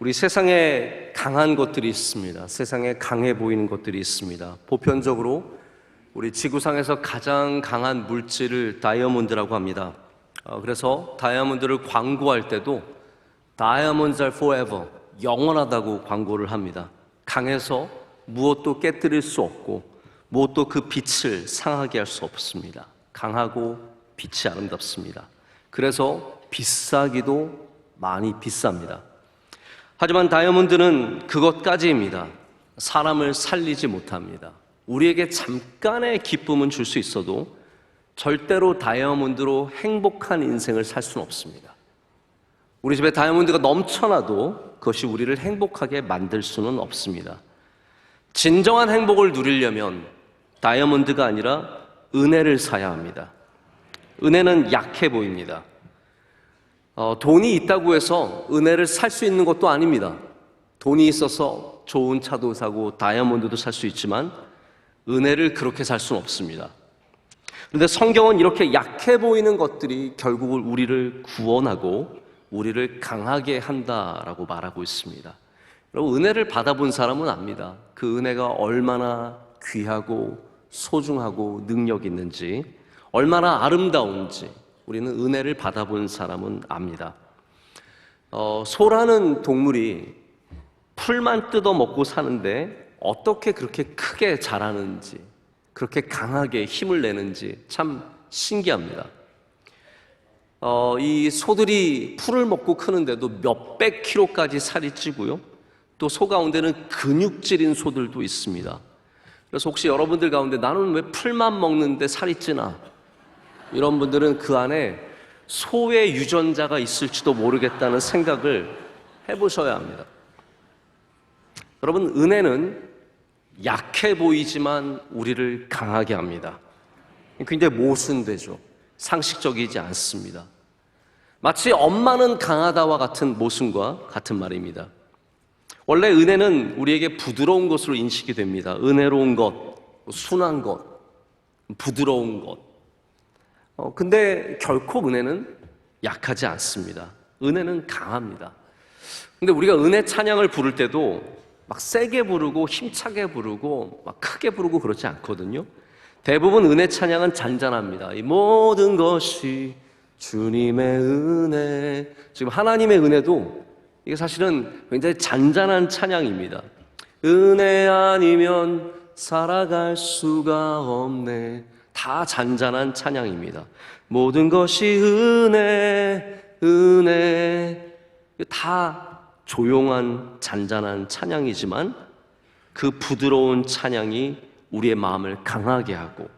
우리 세상에 강한 것들이 있습니다. 세상에 강해 보이는 것들이 있습니다. 보편적으로 우리 지구상에서 가장 강한 물질을 다이아몬드라고 합니다. 그래서 다이아몬드를 광고할 때도 Diamonds are forever, 영원하다고 광고를 합니다. 강해서 무엇도 깨뜨릴 수 없고 무엇도 그 빛을 상하게 할 수 없습니다. 강하고 빛이 아름답습니다. 그래서 비싸기도 많이 비쌉니다. 하지만 다이아몬드는 그것까지입니다. 사람을 살리지 못합니다. 우리에게 잠깐의 기쁨은 줄 수 있어도 절대로 다이아몬드로 행복한 인생을 살 수는 없습니다. 우리 집에 다이아몬드가 넘쳐나도 그것이 우리를 행복하게 만들 수는 없습니다. 진정한 행복을 누리려면 다이아몬드가 아니라 은혜를 사야 합니다. 은혜는 약해 보입니다. 돈이 있다고 해서 은혜를 살 수 있는 것도 아닙니다. 돈이 있어서 좋은 차도 사고 다이아몬드도 살 수 있지만 은혜를 그렇게 살 수는 없습니다. 그런데 성경은 이렇게 약해 보이는 것들이 결국 우리를 구원하고 우리를 강하게 한다라고 말하고 있습니다. 여러분, 은혜를 받아본 사람은 압니다. 그 은혜가 얼마나 귀하고 소중하고 능력 있는지, 얼마나 아름다운지 우리는 은혜를 받아본 사람은 압니다. 소라는 동물이 풀만 뜯어 먹고 사는데 어떻게 그렇게 크게 자라는지, 그렇게 강하게 힘을 내는지 참 신기합니다. 이 소들이 풀을 먹고 크는데도 몇백 킬로까지 살이 찌고요. 또 소 가운데는 근육질인 소들도 있습니다. 그래서 혹시 여러분들 가운데 나는 왜 풀만 먹는데 살이 찌나? 이런 분들은 그 안에 소의 유전자가 있을지도 모르겠다는 생각을 해보셔야 합니다. 여러분, 은혜는 약해 보이지만 우리를 강하게 합니다. 굉장히 모순되죠. 상식적이지 않습니다. 마치 엄마는 강하다와 같은 모순과 같은 말입니다. 원래 은혜는 우리에게 부드러운 것으로 인식이 됩니다. 은혜로운 것, 순한 것, 부드러운 것. 근데 결코 은혜는 약하지 않습니다. 은혜는 강합니다. 근데 우리가 은혜 찬양을 부를 때도 막 세게 부르고 힘차게 부르고 막 크게 부르고 그렇지 않거든요. 대부분 은혜 찬양은 잔잔합니다. 이 모든 것이 주님의 은혜. 지금 하나님의 은혜도 이게 사실은 굉장히 잔잔한 찬양입니다. 은혜 아니면 살아갈 수가 없네. 다 잔잔한 찬양입니다. 모든 것이 은혜, 은혜. 다 조용한 잔잔한 찬양이지만 그 부드러운 찬양이 우리의 마음을 강하게 하고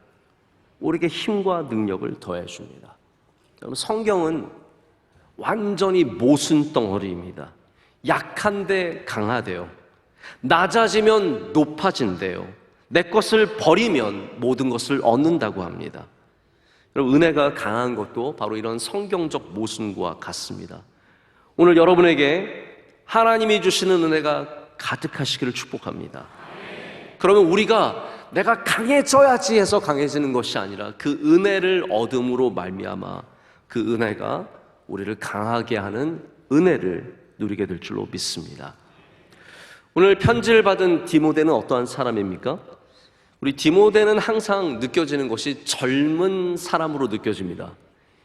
우리에게 힘과 능력을 더해 줍니다. 여러분, 성경은 완전히 모순 덩어리입니다. 약한데 강하대요. 낮아지면 높아진대요. 내 것을 버리면 모든 것을 얻는다고 합니다. 여러분, 은혜가 강한 것도 바로 이런 성경적 모순과 같습니다. 오늘 여러분에게 하나님이 주시는 은혜가 가득하시기를 축복합니다. 그러면 우리가 내가 강해져야지 해서 강해지는 것이 아니라 그 은혜를 얻음으로 말미암아 그 은혜가 우리를 강하게 하는 은혜를 누리게 될 줄로 믿습니다. 오늘 편지를 받은 디모데는 어떠한 사람입니까? 우리 디모데는 항상 느껴지는 것이 젊은 사람으로 느껴집니다.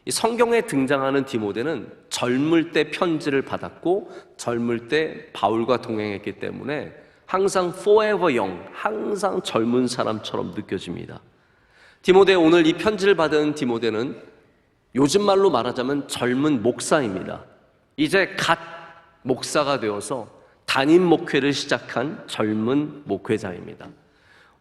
이 성경에 등장하는 디모데는 젊을 때 편지를 받았고 젊을 때 바울과 동행했기 때문에 항상 forever young, 항상 젊은 사람처럼 느껴집니다. 디모데, 오늘 이 편지를 받은 디모데는 요즘 말로 말하자면 젊은 목사입니다. 이제 갓 목사가 되어서 담임 목회를 시작한 젊은 목회자입니다.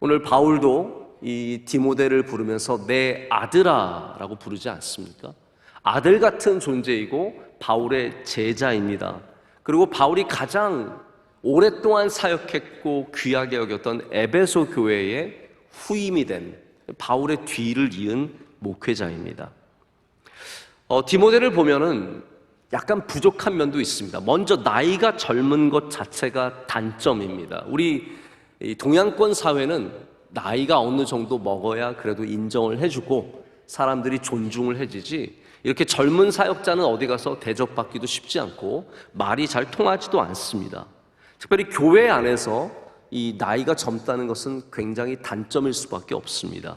오늘 바울도 이 디모데를 부르면서 내 아들아 라고 부르지 않습니까? 아들 같은 존재이고 바울의 제자입니다. 그리고 바울이 가장 오랫동안 사역했고 귀하게 여겼던 에베소 교회의 후임이 된 바울의 뒤를 이은 목회자입니다. 디모데를 보면은 약간 부족한 면도 있습니다. 먼저 나이가 젊은 것 자체가 단점입니다. 우리 동양권 사회는 나이가 어느 정도 먹어야 그래도 인정을 해주고 사람들이 존중을 해주지, 이렇게 젊은 사역자는 어디 가서 대접받기도 쉽지 않고 말이 잘 통하지도 않습니다. 특별히 교회 안에서 이 나이가 젊다는 것은 굉장히 단점일 수밖에 없습니다.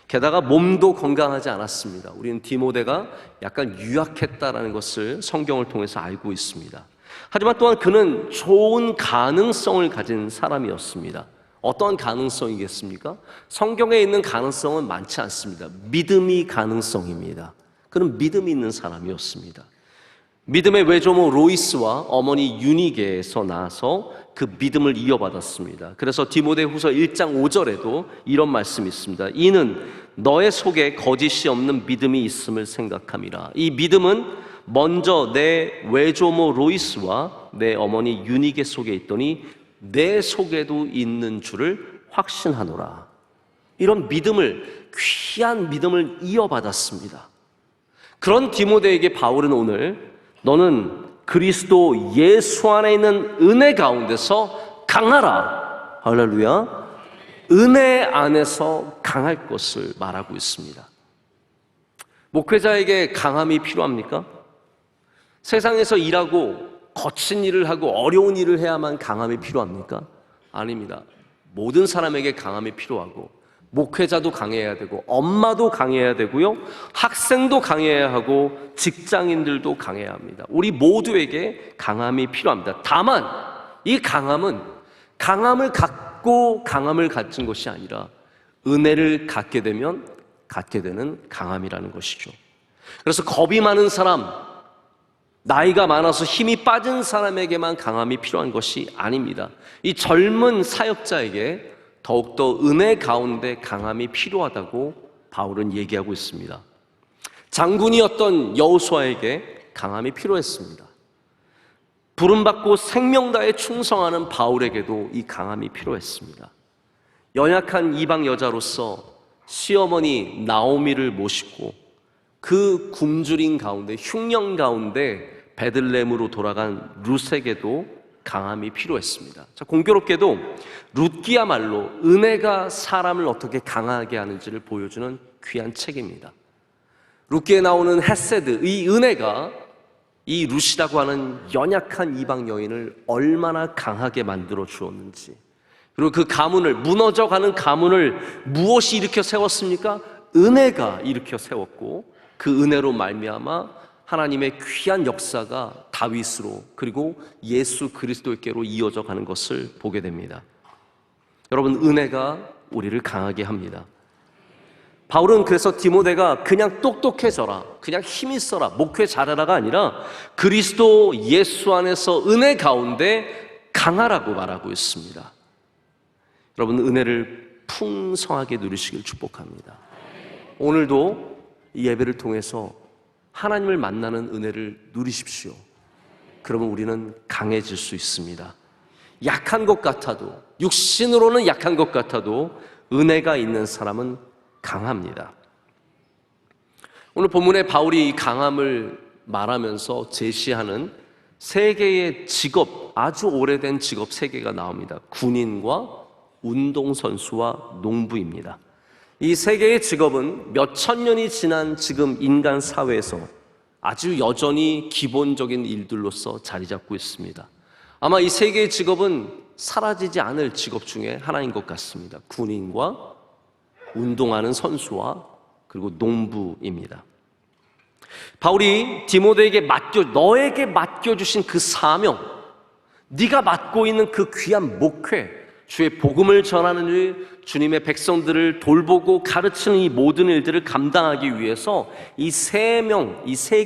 게다가 몸도 건강하지 않았습니다. 우리는 디모데가 약간 유약했다라는 것을 성경을 통해서 알고 있습니다. 하지만 또한 그는 좋은 가능성을 가진 사람이었습니다. 어떤 가능성이겠습니까? 성경에 있는 가능성은 많지 않습니다. 믿음이 가능성입니다. 그는 믿음이 있는 사람이었습니다. 믿음의 외조모 로이스와 어머니 유니게에서 나서 그 믿음을 이어받았습니다. 그래서 디모데후서 1장 5절에도 이런 말씀이 있습니다. 이는 너의 속에 거짓이 없는 믿음이 있음을 생각함이라. 이 믿음은 먼저 내 외조모 로이스와 내 어머니 유니게 속에 있더니 내 속에도 있는 줄을 확신하노라. 이런 믿음을, 귀한 믿음을 이어받았습니다. 그런 디모데에게 바울은 오늘 너는 그리스도 예수 안에 있는 은혜 가운데서 강하라. 할렐루야. 은혜 안에서 강할 것을 말하고 있습니다. 목회자에게 강함이 필요합니까? 세상에서 일하고 거친 일을 하고 어려운 일을 해야만 강함이 필요합니까? 아닙니다. 모든 사람에게 강함이 필요하고 목회자도 강해야 되고 엄마도 강해야 되고요, 학생도 강해야 하고 직장인들도 강해야 합니다. 우리 모두에게 강함이 필요합니다. 다만 이 강함은 강함을 갖고 강함을 갖춘 것이 아니라 은혜를 갖게 되면 갖게 되는 강함이라는 것이죠. 그래서 겁이 많은 사람, 나이가 많아서 힘이 빠진 사람에게만 강함이 필요한 것이 아닙니다. 이 젊은 사역자에게 더욱더 은혜 가운데 강함이 필요하다고 바울은 얘기하고 있습니다. 장군이었던 여호수아에게 강함이 필요했습니다. 부름받고 생명 다해 충성하는 바울에게도 이 강함이 필요했습니다. 연약한 이방 여자로서 시어머니 나오미를 모시고 그 굶주린 가운데, 흉년 가운데 베들레헴으로 돌아간 룻에게도 강함이 필요했습니다. 자, 공교롭게도 룻기야말로 은혜가 사람을 어떻게 강하게 하는지를 보여주는 귀한 책입니다. 룻기에 나오는 헤세드, 이 은혜가 이 룻이라고 하는 연약한 이방 여인을 얼마나 강하게 만들어 주었는지, 그리고 그 가문을, 무너져가는 가문을 무엇이 일으켜 세웠습니까? 은혜가 일으켜 세웠고, 그 은혜로 말미암아 하나님의 귀한 역사가 다윗으로 그리고 예수 그리스도께로 이어져 가는 것을 보게 됩니다. 여러분, 은혜가 우리를 강하게 합니다. 바울은 그래서 디모데가 그냥 똑똑해져라, 그냥 힘 있어라, 목회 잘하라가 아니라 그리스도 예수 안에서 은혜 가운데 강하라고 말하고 있습니다. 여러분, 은혜를 풍성하게 누리시길 축복합니다. 오늘도 이 예배를 통해서 하나님을 만나는 은혜를 누리십시오. 그러면 우리는 강해질 수 있습니다. 약한 것 같아도, 육신으로는 약한 것 같아도 은혜가 있는 사람은 강합니다. 오늘 본문에 바울이 이 강함을 말하면서 제시하는 세 개의 직업, 아주 오래된 직업 세 개가 나옵니다. 군인과 운동선수와 농부입니다. 이 세 개의 직업은 몇천 년이 지난 지금 인간 사회에서 아주 여전히 기본적인 일들로서 자리 잡고 있습니다. 아마 이 세 개의 직업은 사라지지 않을 직업 중에 하나인 것 같습니다. 군인과 운동하는 선수와 그리고 농부입니다. 바울이 디모데에게 너에게 맡겨주신 그 사명, 네가 맡고 있는 그 귀한 목회, 주의 복음을 전하는 일, 주님의 백성들을 돌보고 가르치는 이 모든 일들을 감당하기 위해서 이 세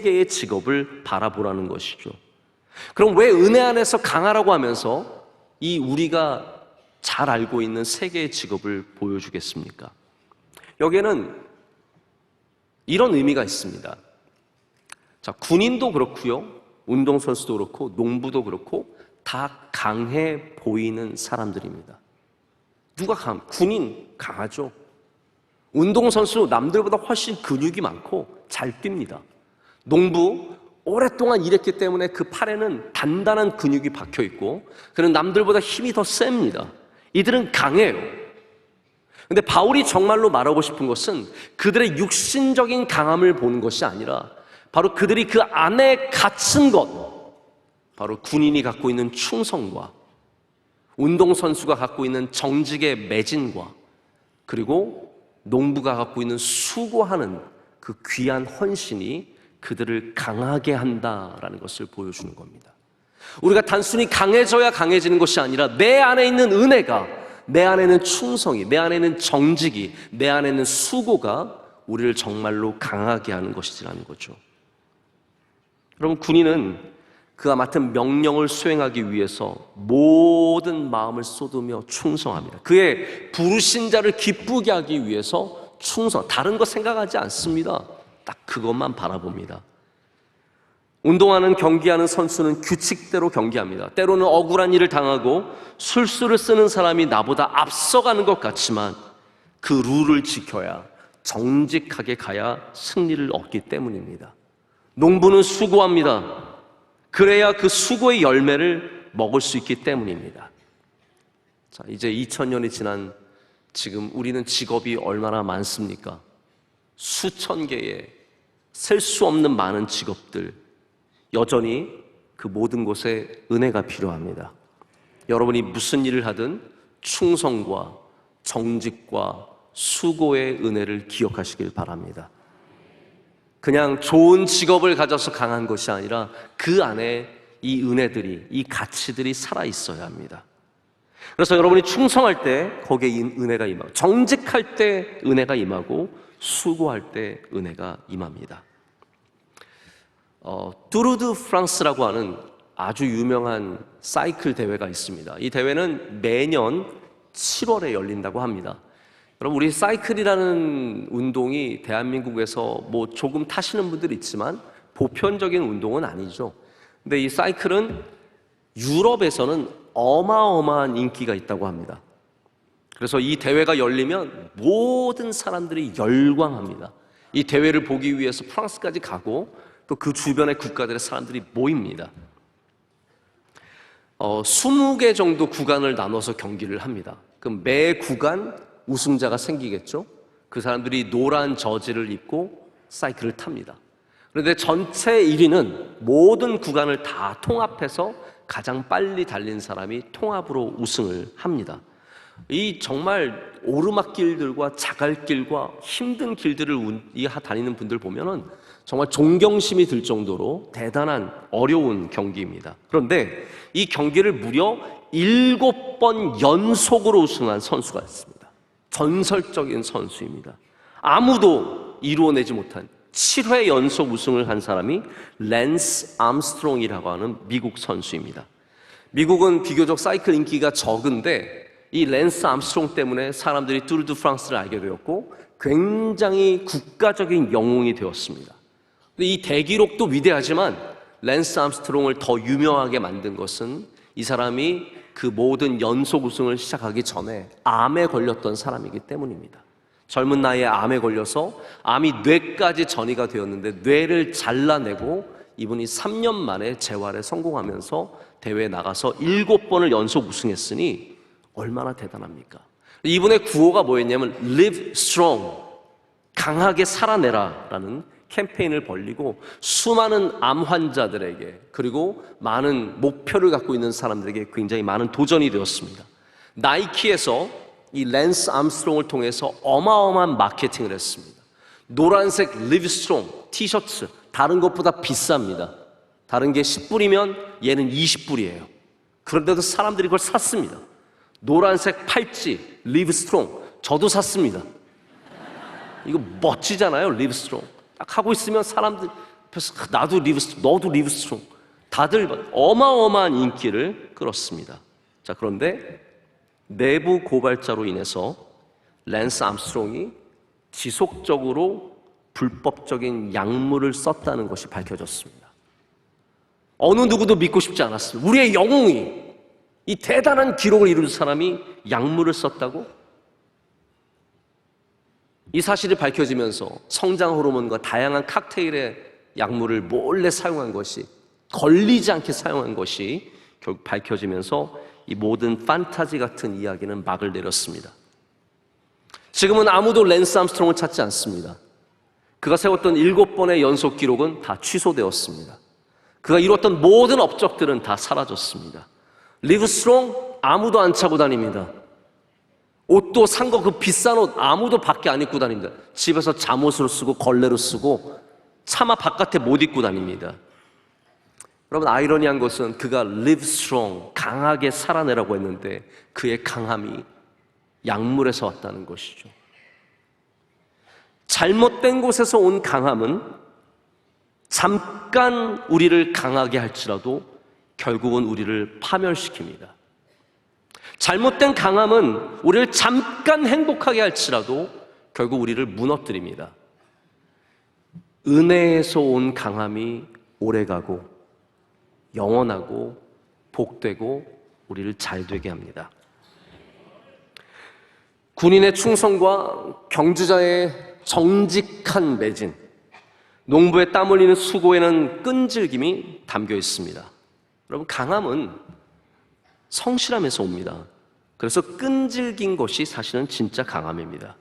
개의 직업을 바라보라는 것이죠. 그럼 왜 은혜 안에서 강하라고 하면서 이 우리가 잘 알고 있는 세 개의 직업을 보여주겠습니까? 여기에는 이런 의미가 있습니다. 자, 군인도 그렇고요, 운동선수도 그렇고 농부도 그렇고 다 강해 보이는 사람들입니다. 누가 군인 강하죠. 운동선수 남들보다 훨씬 근육이 많고 잘 뜁니다. 농부 오랫동안 일했기 때문에 그 팔에는 단단한 근육이 박혀 있고 그는 남들보다 힘이 더 셉니다. 이들은 강해요. 근데 바울이 정말로 말하고 싶은 것은 그들의 육신적인 강함을 보는 것이 아니라 바로 그들이 그 안에 갇힌 것, 바로 군인이 갖고 있는 충성과 운동선수가 갖고 있는 정직의 매진과 그리고 농부가 갖고 있는 수고하는 그 귀한 헌신이 그들을 강하게 한다라는 것을 보여주는 겁니다. 우리가 단순히 강해져야 강해지는 것이 아니라 내 안에 있는 은혜가, 내 안에 있는 충성이, 내 안에 있는 정직이, 내 안에 있는 수고가 우리를 정말로 강하게 하는 것이라는 거죠. 여러분, 군인은 그가 맡은 명령을 수행하기 위해서 모든 마음을 쏟으며 충성합니다. 그의 부르신 자를 기쁘게 하기 위해서 충성, 다른 거 생각하지 않습니다. 딱 그것만 바라봅니다. 운동하는, 경기하는 선수는 규칙대로 경기합니다. 때로는 억울한 일을 당하고 술수를 쓰는 사람이 나보다 앞서가는 것 같지만 그 룰을 지켜야, 정직하게 가야 승리를 얻기 때문입니다. 농부는 수고합니다. 그래야 그 수고의 열매를 먹을 수 있기 때문입니다. 자, 이제 2000년이 지난 지금 우리는 직업이 얼마나 많습니까? 수천 개의 셀 수 없는 많은 직업들, 여전히 그 모든 곳에 은혜가 필요합니다. 여러분이 무슨 일을 하든 충성과 정직과 수고의 은혜를 기억하시길 바랍니다. 그냥 좋은 직업을 가져서 강한 것이 아니라 그 안에 이 은혜들이, 이 가치들이 살아있어야 합니다. 그래서 여러분이 충성할 때 거기에 은혜가 임하고, 정직할 때 은혜가 임하고, 수고할 때 은혜가 임합니다. 뚜르 드 프랑스라고 하는 아주 유명한 사이클 대회가 있습니다. 이 대회는 매년 7월에 열린다고 합니다. 여러분, 우리 사이클이라는 운동이 대한민국에서 뭐 조금 타시는 분들이 있지만 보편적인 운동은 아니죠. 근데 이 사이클은 유럽에서는 어마어마한 인기가 있다고 합니다. 그래서 이 대회가 열리면 모든 사람들이 열광합니다. 이 대회를 보기 위해서 프랑스까지 가고 또 그 주변의 국가들의 사람들이 모입니다. 20개 정도 구간을 나눠서 경기를 합니다. 그럼 매 구간 우승자가 생기겠죠? 그 사람들이 노란 저지를 입고 사이클을 탑니다. 그런데 전체 1위는 모든 구간을 다 통합해서 가장 빨리 달린 사람이 통합으로 우승을 합니다. 이 정말 오르막길들과 자갈길과 힘든 길들을 다니는 분들 보면은 정말 존경심이 들 정도로 대단한 어려운 경기입니다. 그런데 이 경기를 무려 7번 연속으로 우승한 선수가 있습니다. 전설적인 선수입니다. 아무도 이루어내지 못한 7회 연속 우승을 한 사람이 랜스 암스트롱이라고 하는 미국 선수입니다. 미국은 비교적 사이클 인기가 적은데 이 랜스 암스트롱 때문에 사람들이 뚜르 드 프랑스를 알게 되었고 굉장히 국가적인 영웅이 되었습니다. 이 대기록도 위대하지만 랜스 암스트롱을 더 유명하게 만든 것은 이 사람이 그 모든 연속 우승을 시작하기 전에 암에 걸렸던 사람이기 때문입니다. 젊은 나이에 암에 걸려서 암이 뇌까지 전이가 되었는데 뇌를 잘라내고 이분이 3년 만에 재활에 성공하면서 대회에 나가서 7번을 연속 우승했으니 얼마나 대단합니까? 이분의 구호가 뭐였냐면 Live strong, 강하게 살아내라 라는 캠페인을 벌리고 수많은 암 환자들에게 그리고 많은 목표를 갖고 있는 사람들에게 굉장히 많은 도전이 되었습니다. 나이키에서 이 랜스 암스트롱을 통해서 어마어마한 마케팅을 했습니다. 노란색 Live strong 티셔츠 다른 것보다 비쌉니다. 다른 게 10불이면 얘는 20불이에요. 그런데도 사람들이 그걸 샀습니다. 노란색 팔찌 Live strong 저도 샀습니다. 이거 멋지잖아요. Live strong 딱 하고 있으면 사람들 앞에서 나도 Live strong, 너도 Live strong 다들 어마어마한 인기를 끌었습니다. 자, 그런데 내부 고발자로 인해서 랜스 암스트롱이 지속적으로 불법적인 약물을 썼다는 것이 밝혀졌습니다. 어느 누구도 믿고 싶지 않았습니다. 우리의 영웅이 이 대단한 기록을 이룬 사람이 약물을 썼다고? 이 사실이 밝혀지면서 성장 호르몬과 다양한 칵테일의 약물을 몰래 사용한 것이, 걸리지 않게 사용한 것이 결국 밝혀지면서 이 모든 판타지 같은 이야기는 막을 내렸습니다. 지금은 아무도 랜스 암스트롱을 찾지 않습니다. 그가 세웠던 7번의 연속 기록은 다 취소되었습니다. 그가 이뤘던 모든 업적들은 다 사라졌습니다. Live strong 아무도 안 차고 다닙니다. 옷도 산 거 그 비싼 옷 아무도 밖에 안 입고 다닙니다. 집에서 잠옷으로 쓰고 걸레로 쓰고 차마 바깥에 못 입고 다닙니다. 여러분, 아이러니한 것은 그가 live strong, 강하게 살아내라고 했는데 그의 강함이 약물에서 왔다는 것이죠. 잘못된 곳에서 온 강함은 잠깐 우리를 강하게 할지라도 결국은 우리를 파멸시킵니다. 잘못된 강함은 우리를 잠깐 행복하게 할지라도 결국 우리를 무너뜨립니다. 은혜에서 온 강함이 오래가고 영원하고 복되고 우리를 잘되게 합니다. 군인의 충성과 경주자의 정직한 매진, 농부의 땀 흘리는 수고에는 끈질김이 담겨 있습니다. 여러분, 강함은 성실함에서 옵니다. 그래서 끈질긴 것이 사실은 진짜 강함입니다.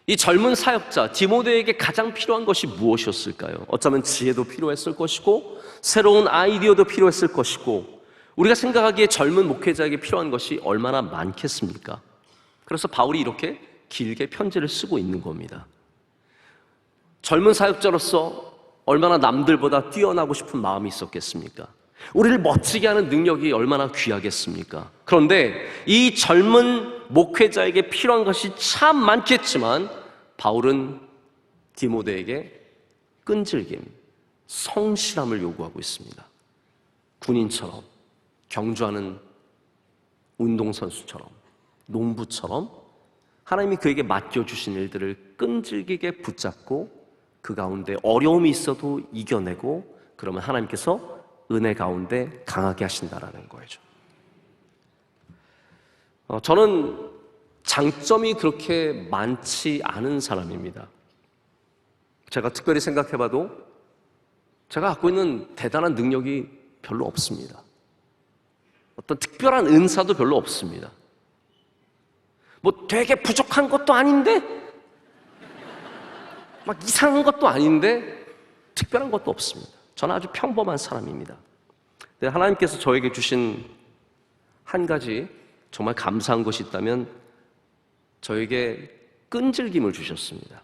이 젊은 사역자 디모데에게 가장 필요한 것이 무엇이었을까요? 어쩌면 지혜도 필요했을 것이고 새로운 아이디어도 필요했을 것이고 우리가 생각하기에 젊은 목회자에게 필요한 것이 얼마나 많겠습니까? 그래서 바울이 이렇게 길게 편지를 쓰고 있는 겁니다. 젊은 사역자로서 얼마나 남들보다 뛰어나고 싶은 마음이 있었겠습니까? 우리를 멋지게 하는 능력이 얼마나 귀하겠습니까? 그런데 이 젊은 목회자에게 필요한 것이 참 많겠지만 바울은 디모데에게 끈질김, 성실함을 요구하고 있습니다. 군인처럼, 경주하는 운동선수처럼, 농부처럼 하나님이 그에게 맡겨주신 일들을 끈질기게 붙잡고 그 가운데 어려움이 있어도 이겨내고 그러면 하나님께서 은혜 가운데 강하게 하신다라는 거죠. 저는 장점이 그렇게 많지 않은 사람입니다. 제가 특별히 생각해봐도 제가 갖고 있는 대단한 능력이 별로 없습니다. 어떤 특별한 은사도 별로 없습니다. 뭐 되게 부족한 것도 아닌데 막 이상한 것도 아닌데 특별한 것도 없습니다. 저는 아주 평범한 사람입니다. 근데 하나님께서 저에게 주신 한 가지 정말 감사한 것이 있다면 저에게 끈질김을 주셨습니다.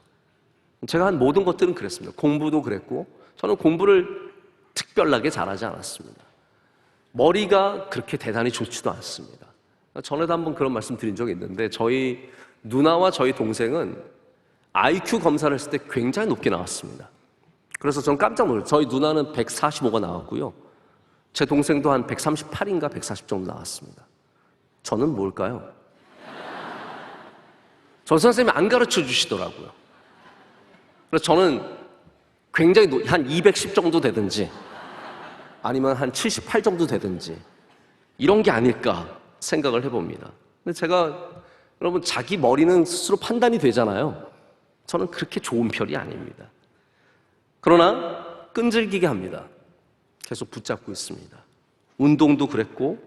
제가 한 모든 것들은 그랬습니다. 공부도 그랬고 저는 공부를 특별하게 잘하지 않았습니다. 머리가 그렇게 대단히 좋지도 않습니다. 전에도 한번 그런 말씀 드린 적이 있는데 저희 누나와 저희 동생은 IQ 검사를 했을 때 굉장히 높게 나왔습니다. 그래서 전 깜짝 놀랐어요. 저희 누나는 145가 나왔고요. 제 동생도 한 138인가 140 정도 나왔습니다. 저는 뭘까요? 전 선생님이 안 가르쳐 주시더라고요. 그래서 저는 굉장히 한 210 정도 되든지 아니면 한 78 정도 되든지 이런 게 아닐까 생각을 해봅니다. 근데 제가 여러분 자기 머리는 스스로 판단이 되잖아요. 저는 그렇게 좋은 편이 아닙니다. 그러나 끈질기게 합니다. 계속 붙잡고 있습니다. 운동도 그랬고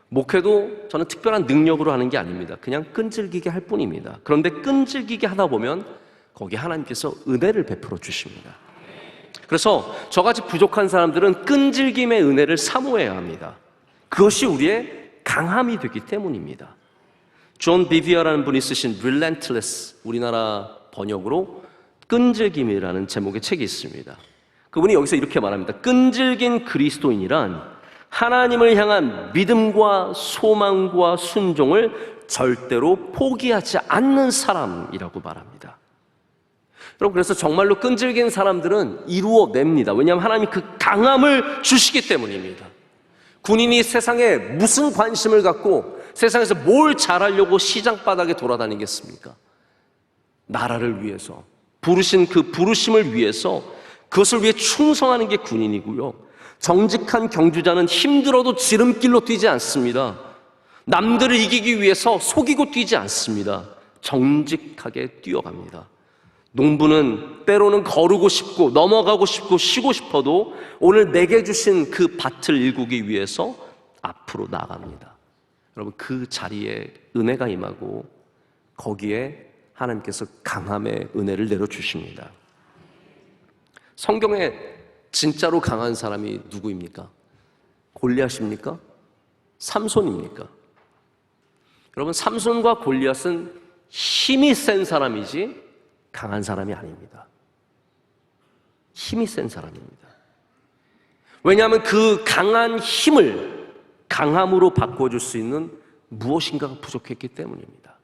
목회도 저는 특별한 능력으로 하는 게 아닙니다. 그냥 끈질기게 할 뿐입니다. 그런데 끈질기게 하다 보면 거기에 하나님께서 은혜를 베풀어 주십니다. 그래서 저같이 부족한 사람들은 끈질김의 은혜를 사모해야 합니다. 그것이 우리의 강함이 되기 때문입니다. 존 비비어라는 분이 쓰신 Relentless, 우리나라 번역으로 끈질김이라는 제목의 책이 있습니다. 그분이 여기서 이렇게 말합니다. 끈질긴 그리스도인이란 하나님을 향한 믿음과 소망과 순종을 절대로 포기하지 않는 사람이라고 말합니다. 여러분, 그래서 정말로 끈질긴 사람들은 이루어냅니다. 왜냐하면 하나님이 그 강함을 주시기 때문입니다. 군인이 세상에 무슨 관심을 갖고 세상에서 뭘 잘하려고 시장 바닥에 돌아다니겠습니까? 나라를 위해서, 부르신 그 부르심을 위해서 그것을 위해 충성하는 게 군인이고요. 정직한 경주자는 힘들어도 지름길로 뛰지 않습니다. 남들을 이기기 위해서 속이고 뛰지 않습니다. 정직하게 뛰어갑니다. 농부는 때로는 거르고 싶고 넘어가고 싶고 쉬고 싶어도 오늘 내게 주신 그 밭을 일구기 위해서 앞으로 나갑니다. 여러분, 그 자리에 은혜가 임하고 거기에 하나님께서 강함의 은혜를 내려주십니다. 성경에 진짜로 강한 사람이 누구입니까? 골리앗입니까? 삼손입니까? 여러분, 삼손과 골리앗은 힘이 센 사람이지 강한 사람이 아닙니다. 힘이 센 사람입니다. 왜냐하면 그 강한 힘을 강함으로 바꿔줄 수 있는 무엇인가가 부족했기 때문입니다.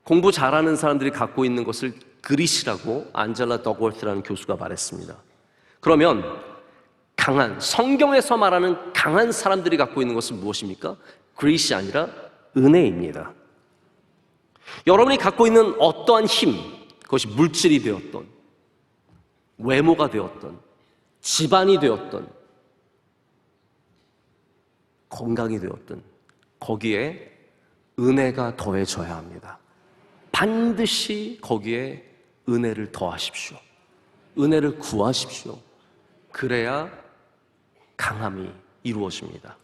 공부 잘하는 사람들이 갖고 있는 것을 그릿이라고 안젤라 더그워스라는 교수가 말했습니다. 그러면 강한, 성경에서 말하는 강한 사람들이 갖고 있는 것은 무엇입니까? 그릿이 아니라 은혜입니다. 여러분이 갖고 있는 어떠한 힘, 그것이 물질이 되었던, 외모가 되었던, 집안이 되었던, 건강이 되었던, 거기에 은혜가 더해져야 합니다. 반드시 거기에 은혜를 더하십시오. 은혜를 구하십시오. 그래야 강함이 이루어집니다.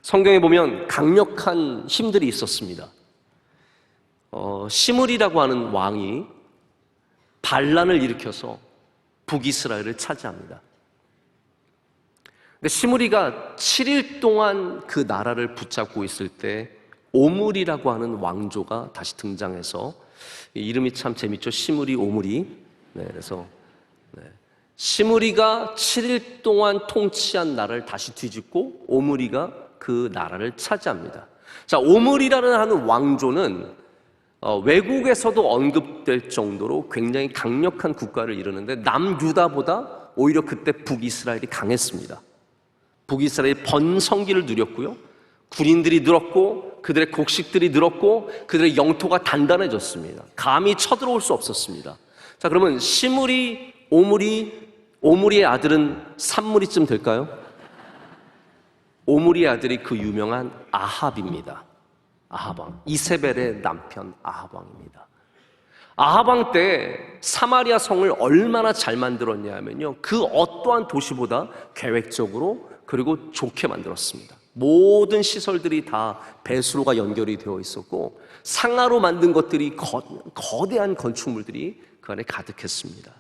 성경에 보면 강력한 힘들이 있었습니다. 시므리라고 하는 왕이 반란을 일으켜서 북이스라엘을 차지합니다. 근데 시므리가 7일 동안 그 나라를 붙잡고 있을 때 오므리라고 하는 왕조가 다시 등장해서, 이름이 참 재밌죠. 시므리, 오므리. 그래서 시므리가 7일 동안 통치한 나라를 다시 뒤집고 오므리가 그 나라를 차지합니다. 자, 오므리라는 하는 왕조는 외국에서도 언급될 정도로 굉장히 강력한 국가를 이루는데 남유다보다 오히려 그때 북이스라엘이 강했습니다. 북이스라엘이 번성기를 누렸고요. 군인들이 늘었고 그들의 곡식들이 늘었고 그들의 영토가 단단해졌습니다. 감히 쳐들어올 수 없었습니다. 자, 그러면 시므리, 오므리의 아들은 산무리쯤 될까요? 오므리의 아들이 그 유명한 아합입니다. 아합왕, 이세벨의 남편 아합왕입니다. 아합왕 때 사마리아 성을 얼마나 잘 만들었냐 하면요, 그 어떠한 도시보다 계획적으로 그리고 좋게 만들었습니다. 모든 시설들이 다 배수로가 연결이 되어 있었고 상아로 만든 것들이 거대한 건축물들이 그 안에 가득했습니다.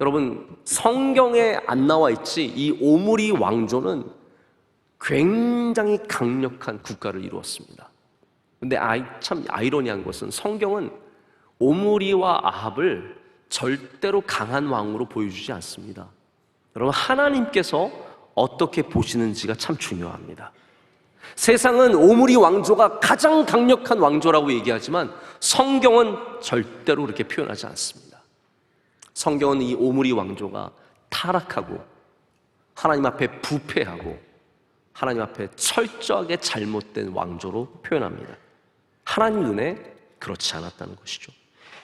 여러분, 성경에 안 나와 있지 이 오므리 왕조는 굉장히 강력한 국가를 이루었습니다. 근데 참 아이러니한 것은 성경은 오므리와 아합을 절대로 강한 왕으로 보여주지 않습니다. 여러분, 하나님께서 어떻게 보시는지가 참 중요합니다. 세상은 오므리 왕조가 가장 강력한 왕조라고 얘기하지만 성경은 절대로 그렇게 표현하지 않습니다. 성경은 이 오므리 왕조가 타락하고 하나님 앞에 부패하고 하나님 앞에 철저하게 잘못된 왕조로 표현합니다. 하나님 눈에 그렇지 않았다는 것이죠.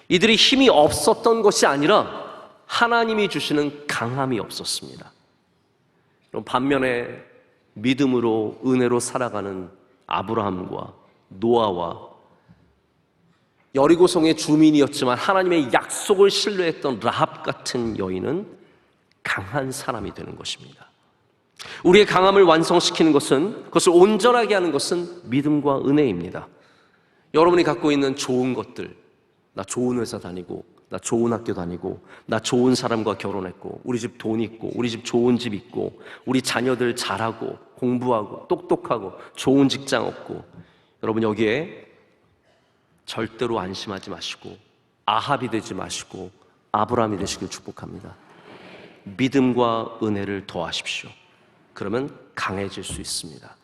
이들이 힘이 없었던 것이 아니라 하나님이 주시는 강함이 없었습니다. 그럼 반면에 믿음으로 은혜로 살아가는 아브라함과 노아와 여리고성의 주민이었지만 하나님의 약속을 신뢰했던 라합 같은 여인은 강한 사람이 되는 것입니다. 우리의 강함을 완성시키는 것은, 그것을 온전하게 하는 것은 믿음과 은혜입니다. 여러분이 갖고 있는 좋은 것들, 나 좋은 회사 다니고, 나 좋은 학교 다니고, 나 좋은 사람과 결혼했고, 우리 집 돈 있고, 우리 집 좋은 집 있고, 우리 자녀들 잘하고 공부하고 똑똑하고 좋은 직장 얻고, 여러분 여기에 절대로 안심하지 마시고 아합이 되지 마시고 아브라함이 되시길 축복합니다. 믿음과 은혜를 더하십시오. 그러면 강해질 수 있습니다.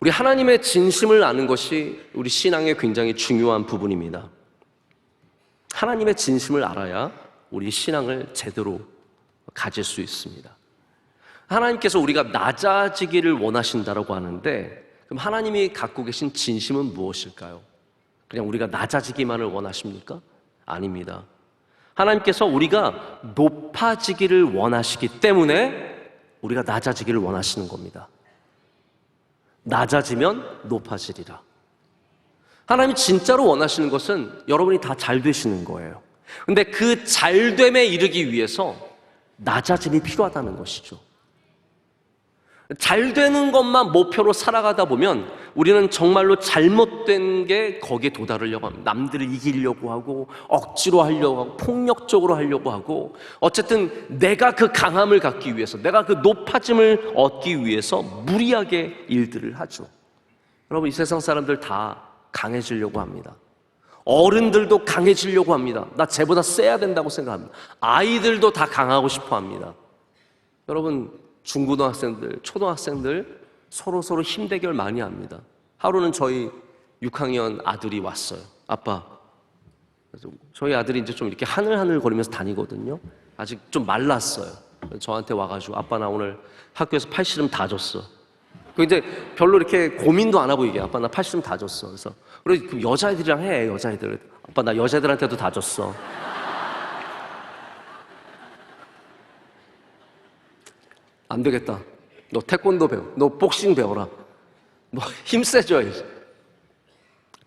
우리 하나님의 진심을 아는 것이 우리 신앙의 굉장히 중요한 부분입니다. 하나님의 진심을 알아야 우리 신앙을 제대로 가질 수 있습니다. 하나님께서 우리가 낮아지기를 원하신다고 하는데, 그럼 하나님이 갖고 계신 진심은 무엇일까요? 그냥 우리가 낮아지기만을 원하십니까? 아닙니다. 하나님께서 우리가 높아지기를 원하시기 때문에 우리가 낮아지기를 원하시는 겁니다. 낮아지면 높아지리라. 하나님이 진짜로 원하시는 것은 여러분이 다 잘 되시는 거예요. 근데 그 잘됨에 이르기 위해서 낮아짐이 필요하다는 것이죠. 잘 되는 것만 목표로 살아가다 보면 우리는 정말로 잘못된 게 거기에 도달하려고 합니다. 남들을 이기려고 하고 억지로 하려고 하고 폭력적으로 하려고 하고 어쨌든 내가 그 강함을 갖기 위해서, 내가 그 높아짐을 얻기 위해서 무리하게 일들을 하죠. 여러분, 이 세상 사람들 다 강해지려고 합니다. 어른들도 강해지려고 합니다. 나 쟤보다 세야 된다고 생각합니다. 아이들도 다 강하고 싶어 합니다. 여러분, 중고등학생들, 초등학생들 서로 힘 대결 많이 합니다. 하루는 저희 6학년 아들이 왔어요. 아빠, 저희 아들이 이제 좀 이렇게 하늘하늘 거리면서 다니거든요. 아직 좀 말랐어요. 저한테 와가지고 아빠, 나 오늘 학교에서 팔씨름 다 줬어. 이제 별로 이렇게 고민도 안 하고 얘기해. 아빠, 나 팔씨름 다 줬어. 그래서 그래, 그럼 여자애들이랑 해. 여자애들. 아빠, 나 여자애들한테도 다 줬어. 안 되겠다. 너 태권도 배워. 너 복싱 배워라. 뭐 힘세져야지.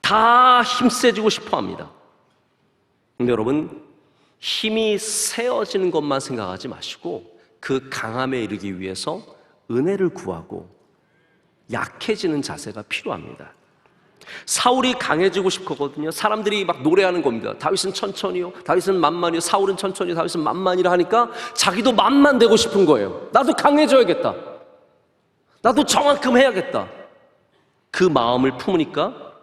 다 힘세지고 싶어 합니다. 근데 여러분, 힘이 세어지는 것만 생각하지 마시고 그 강함에 이르기 위해서 은혜를 구하고 약해지는 자세가 필요합니다. 사울이 강해지고 싶었거든요. 사람들이 막 노래하는 겁니다. 다윗은 천천히요, 다윗은 만만히요, 사울은 천천히, 다윗은 만만히라 하니까 자기도 만만 되고 싶은 거예요. 나도 강해져야겠다, 나도 저만큼 해야겠다. 그 마음을 품으니까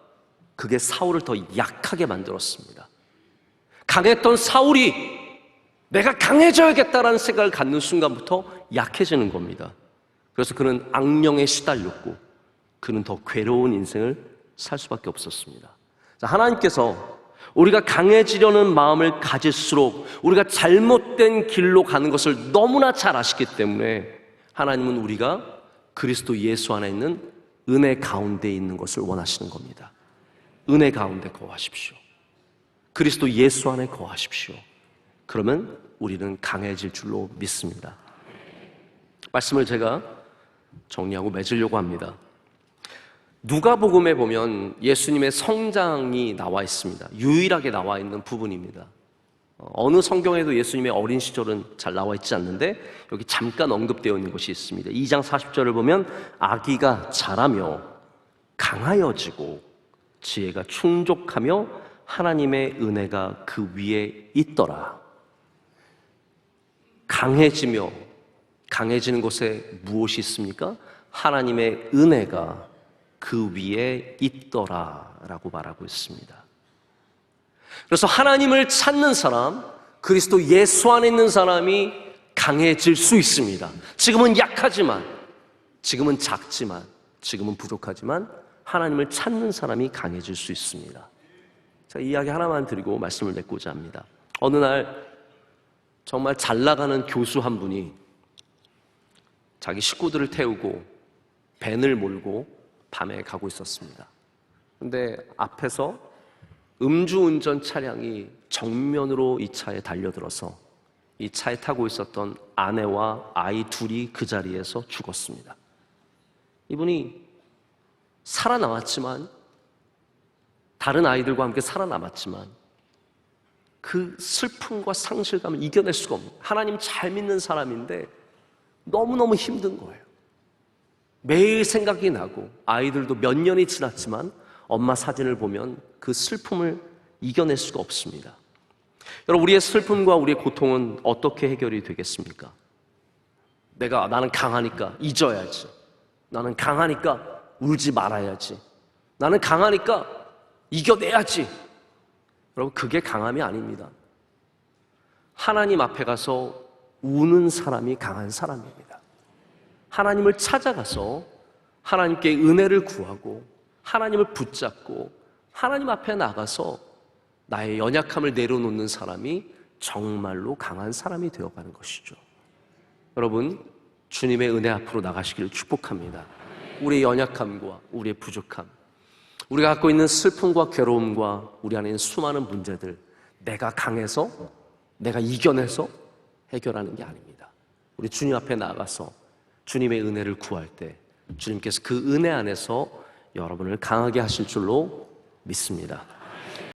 그게 사울을 더 약하게 만들었습니다. 강했던 사울이 내가 강해져야겠다라는 생각을 갖는 순간부터 약해지는 겁니다. 그래서 그는 악령에 시달렸고 그는 더 괴로운 인생을 살 수밖에 없었습니다. 자, 하나님께서 우리가 강해지려는 마음을 가질수록 우리가 잘못된 길로 가는 것을 너무나 잘 아시기 때문에 하나님은 우리가 그리스도 예수 안에 있는 은혜 가운데 있는 것을 원하시는 겁니다. 은혜 가운데 거하십시오. 그리스도 예수 안에 거하십시오. 그러면 우리는 강해질 줄로 믿습니다. 말씀을 제가 정리하고 맺으려고 합니다. 누가복음에 보면 예수님의 성장이 나와 있습니다. 유일하게 나와 있는 부분입니다. 어느 성경에도 예수님의 어린 시절은 잘 나와 있지 않는데 여기 잠깐 언급되어 있는 것이 있습니다. 2장 40절을 보면 아기가 자라며 강하여지고 지혜가 충족하며 하나님의 은혜가 그 위에 있더라. 강해지며, 강해지는 곳에 무엇이 있습니까? 하나님의 은혜가 그 위에 있더라라고 말하고 있습니다. 그래서 하나님을 찾는 사람, 그리스도 예수 안에 있는 사람이 강해질 수 있습니다. 지금은 약하지만, 지금은 작지만, 지금은 부족하지만 하나님을 찾는 사람이 강해질 수 있습니다. 자, 이 이야기 하나만 드리고 말씀을 맺고자 합니다. 어느 날 정말 잘 나가는 교수 한 분이 자기 식구들을 태우고 밴을 몰고 밤에 가고 있었습니다. 근데 앞에서 음주운전 차량이 정면으로 이 차에 달려들어서 이 차에 타고 있었던 아내와 아이 둘이 그 자리에서 죽었습니다. 이분이 살아남았지만, 다른 아이들과 함께 살아남았지만 그 슬픔과 상실감을 이겨낼 수가 없는, 하나님 잘 믿는 사람인데 너무너무 힘든 거예요. 매일 생각이 나고 아이들도 몇 년이 지났지만 엄마 사진을 보면 그 슬픔을 이겨낼 수가 없습니다. 여러분, 우리의 슬픔과 우리의 고통은 어떻게 해결이 되겠습니까? 나는 강하니까 잊어야지, 나는 강하니까 울지 말아야지, 나는 강하니까 이겨내야지. 여러분, 그게 강함이 아닙니다. 하나님 앞에 가서 우는 사람이 강한 사람입니다. 하나님을 찾아가서 하나님께 은혜를 구하고 하나님을 붙잡고 하나님 앞에 나가서 나의 연약함을 내려놓는 사람이 정말로 강한 사람이 되어가는 것이죠. 여러분, 주님의 은혜 앞으로 나가시기를 축복합니다. 우리의 연약함과 우리의 부족함, 우리가 갖고 있는 슬픔과 괴로움과 우리 안에 있는 수많은 문제들, 내가 강해서, 내가 이겨내서 해결하는 게 아닙니다. 우리 주님 앞에 나가서 주님의 은혜를 구할 때 주님께서 그 은혜 안에서 여러분을 강하게 하실 줄로 믿습니다.